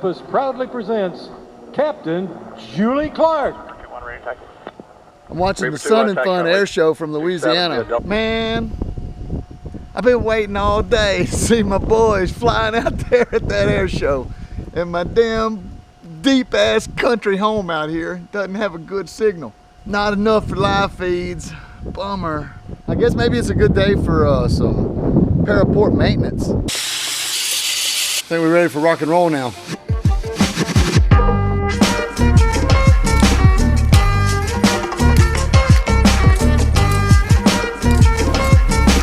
Olympus proudly presents Captain Julie Clark. I'm watching the Sun and Fun air show from Louisiana. Man, I've been waiting all day to see my boys flying out there at that air show. And my damn deep ass country home out here doesn't have a good signal. Not enough for live feeds. Bummer. I guess maybe it's a good day for some paraport maintenance. I think we're ready for rock and roll now.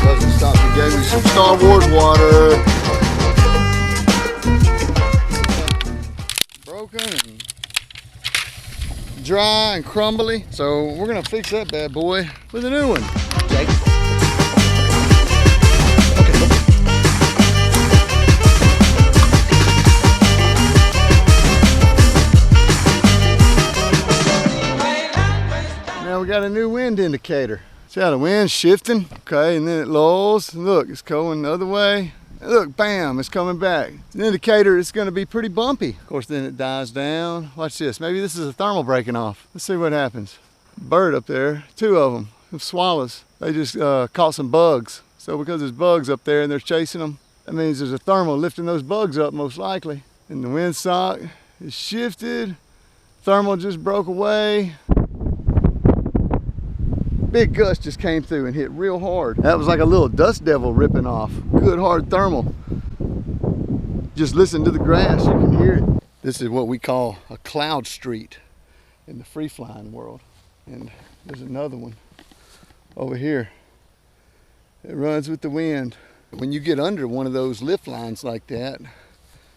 Doesn't stop. He gave me some Star Wars water. Broken and dry and crumbly. So we're gonna fix that bad boy with a new one. Jake. Now we got a new wind indicator. See how the wind's shifting? Okay, and then it lulls. Look, it's going the other way. Look, bam, it's coming back. It's an indicator it's gonna be pretty bumpy. Of course, then it dies down. Watch this, maybe this is a thermal breaking off. Let's see what happens. Bird up there, two of them, swallows. They just caught some bugs. So because there's bugs up there and they're chasing them, that means there's a thermal lifting those bugs up most likely. And the windsock is shifted. Thermal just broke away. Big gust just came through and hit real hard. That was like a little dust devil ripping off. Good hard thermal. Just listen to the grass, you can hear it. This is what we call a cloud street in the free flying world. And there's another one over here. It runs with the wind. When you get under one of those lift lines like that,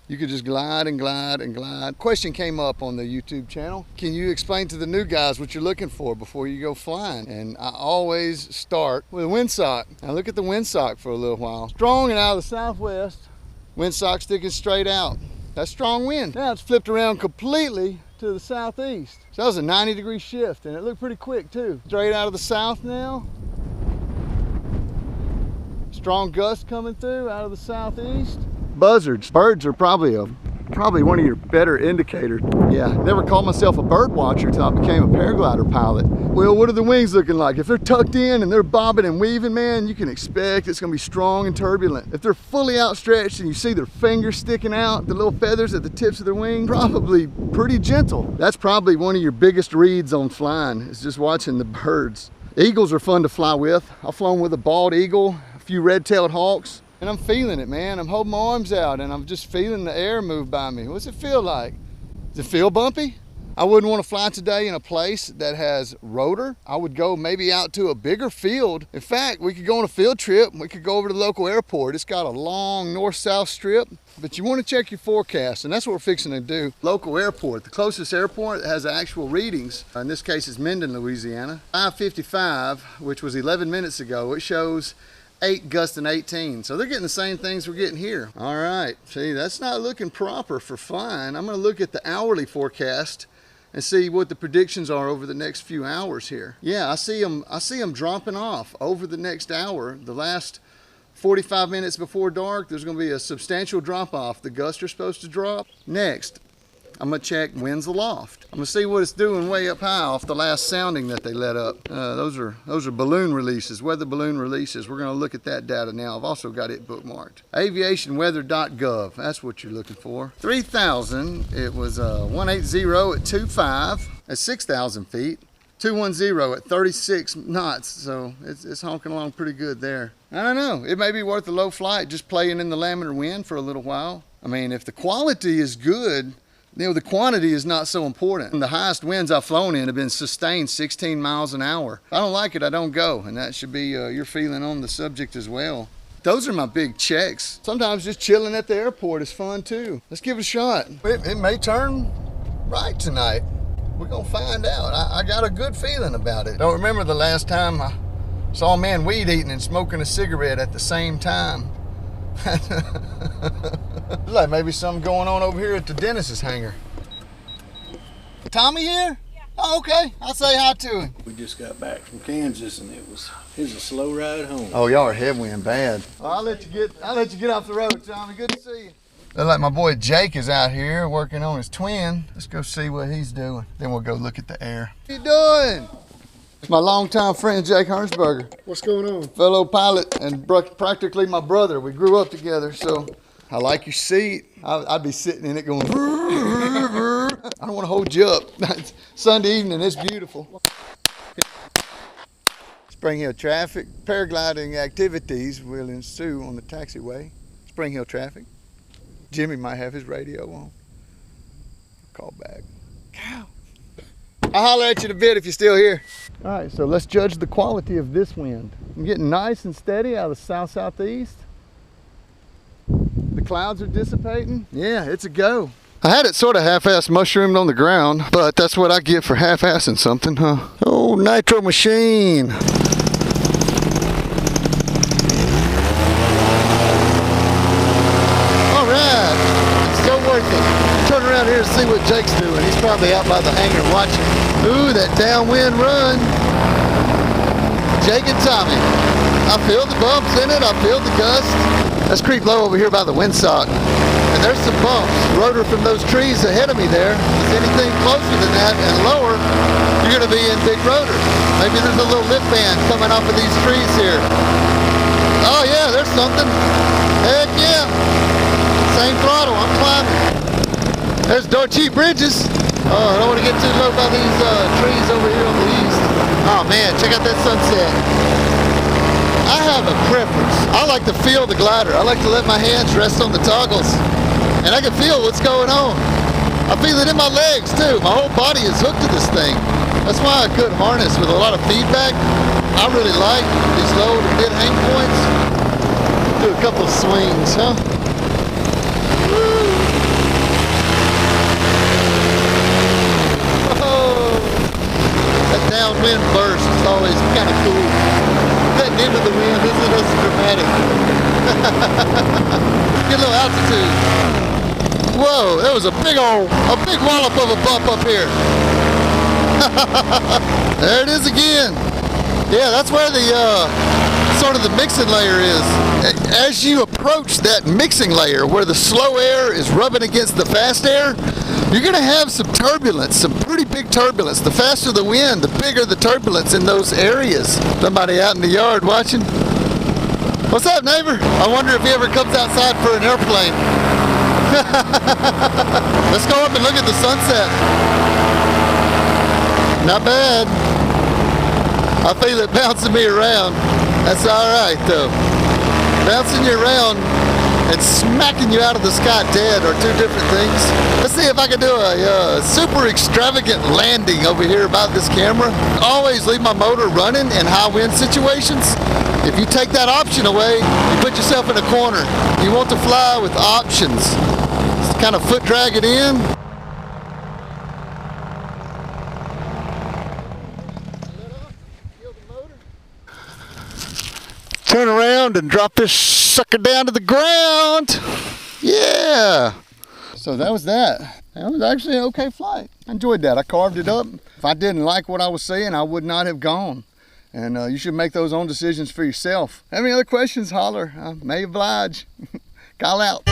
you could just glide and glide and glide. Question came up on the YouTube channel. Can you explain to the new guys what you're looking for before you go flying? And I always start with a windsock. Now look at the windsock for a little while. Strong and out of the southwest. Windsock sticking straight out. That's strong wind. Now it's flipped around completely to the southeast. So that was a 90-degree shift and it looked pretty quick too. Straight out of the south now. Strong gust coming through out of the southeast. Buzzards. Birds are probably one of your better indicators. Yeah, never called myself a bird watcher until I became a paraglider pilot. Well, what are the wings looking like? If they're tucked in and they're bobbing and weaving, man, you can expect it's gonna be strong and turbulent. If they're fully outstretched and you see their fingers sticking out, the little feathers at the tips of their wings, probably pretty gentle. That's probably one of your biggest reads on flying, is just watching the birds. Eagles are fun to fly with. I've flown with a bald eagle, a few red-tailed hawks. And I'm feeling it, man. I'm holding my arms out and I'm just feeling the air move by me. What's it feel like? Does it feel bumpy? I wouldn't want to fly today in a place that has rotor. I would go maybe out to a bigger field. In fact, we could go on a field trip. We could go over to the local airport. It's got a long north-south strip, but you want to check your forecast, and that's what we're fixing to do. Local airport, the closest airport that has actual readings, in this case is Minden, Louisiana. 5:55, which was 11 minutes ago, it shows 8 gust and 18. So they're getting the same things we're getting here. All right, see, that's not looking proper for flying. I'm gonna look at the hourly forecast and see what the predictions are over the next few hours here. Yeah, I see them dropping off over the next hour. The last 45 minutes before dark, there's gonna be a substantial drop off. The gusts are supposed to drop. Next, I'm gonna check winds aloft. I'm gonna see what it's doing way up high off the last sounding that they let up. Those are balloon releases, weather balloon releases. We're gonna look at that data now. I've also got it bookmarked. Aviationweather.gov, that's what you're looking for. 3,000, it was 180 at 2.5 at 6,000 feet. 210 at 36 knots, so it's honking along pretty good there. I don't know, it may be worth a low flight just playing in the laminar wind for a little while. I mean, if the quality is good, you know, the quantity is not so important. The highest winds I've flown in have been sustained 16 miles an hour. If I don't like it, I don't go, and that should be your feeling on the subject as well. Those are my big checks. Sometimes just chilling at the airport is fun too. Let's give it a shot. It may turn right tonight. We're gonna find out. I got a good feeling about it. Don't remember the last time I saw a man weed eating and smoking a cigarette at the same time. Like maybe something going on over here at the dentist's hangar. Tommy here? Yeah. Oh, okay. I'll say hi to him. We just got back from Kansas and it was a slow ride home. Oh, y'all are headwind bad. Well, I'll let you get off the road, Tommy. Good to see you. Looks like my boy Jake is out here working on his twin. Let's go see what he's doing. Then we'll go look at the air. What you doing? It's my longtime friend Jake Hernsberger. What's going on? Fellow pilot and practically my brother. We grew up together, so I like your seat. I'd be sitting in it going, I don't want to hold you up. It's Sunday evening, it's beautiful. Spring Hill traffic. Paragliding activities will ensue on the taxiway. Spring Hill traffic. Jimmy might have his radio on. Call back. Cow. I'll holler at you in a bit if you're still here. All right, so let's judge the quality of this wind. I'm getting nice and steady out of the south-southeast. The clouds are dissipating. Yeah, it's a go. I had it sort of half-assed mushroomed on the ground, but that's what I get for half-assing something, huh? Oh, nitro machine. All right, it's so worth it. Turn around here and see what Jake's doing. He's probably out by the hangar watching. Ooh, that downwind run. Jake and Tommy. I feel the bumps in it. I feel the gust. Let's creep low over here by the windsock. And there's some bumps. Rotor from those trees ahead of me there. If anything closer than that and lower, you're going to be in big rotor. Maybe there's a little lift band coming off of these trees here. Oh yeah, there's something. Heck yeah. Same throttle, I'm climbing. There's Dorchey Bridges. Oh, I don't want to get too low by these trees over here on the east. Oh man, check out that sunset. I have a preference. I like to feel the glider. I like to let my hands rest on the toggles. And I can feel what's going on. I feel it in my legs too. My whole body is hooked to this thing. That's why a good harness with a lot of feedback, I really like these low to mid hang points. Do a couple of swings, huh? Woo. That downwind burst is always kind of cool. That end of the wind isn't as dramatic. Get a little altitude. Whoa, that was a big wallop of a bump up here. There it is again. Yeah, that's where the sort of the mixing layer is. As you approach that mixing layer where the slow air is rubbing against the fast air, you're going to have some turbulence, some pretty big turbulence. The faster the wind, the bigger the turbulence in those areas. Somebody out in the yard watching. What's up, neighbor? I wonder if he ever comes outside for an airplane. Let's go up and look at the sunset. Not bad. I feel it bouncing me around. That's all right, though. Bouncing you around and smacking you out of the sky dead are two different things. Let's see if I can do a super extravagant landing over here by this camera. Always leave my motor running in high wind situations. If you take that option away, you put yourself in a corner. You want to fly with options. Just kind of foot drag it in. Turn around and drop this sucker down to the ground. Yeah. So that was that. That was actually an okay flight. I enjoyed that. I carved it up. If I didn't like what I was seeing, I would not have gone. And you should make those own decisions for yourself. Have any other questions, holler. I may oblige. Call out.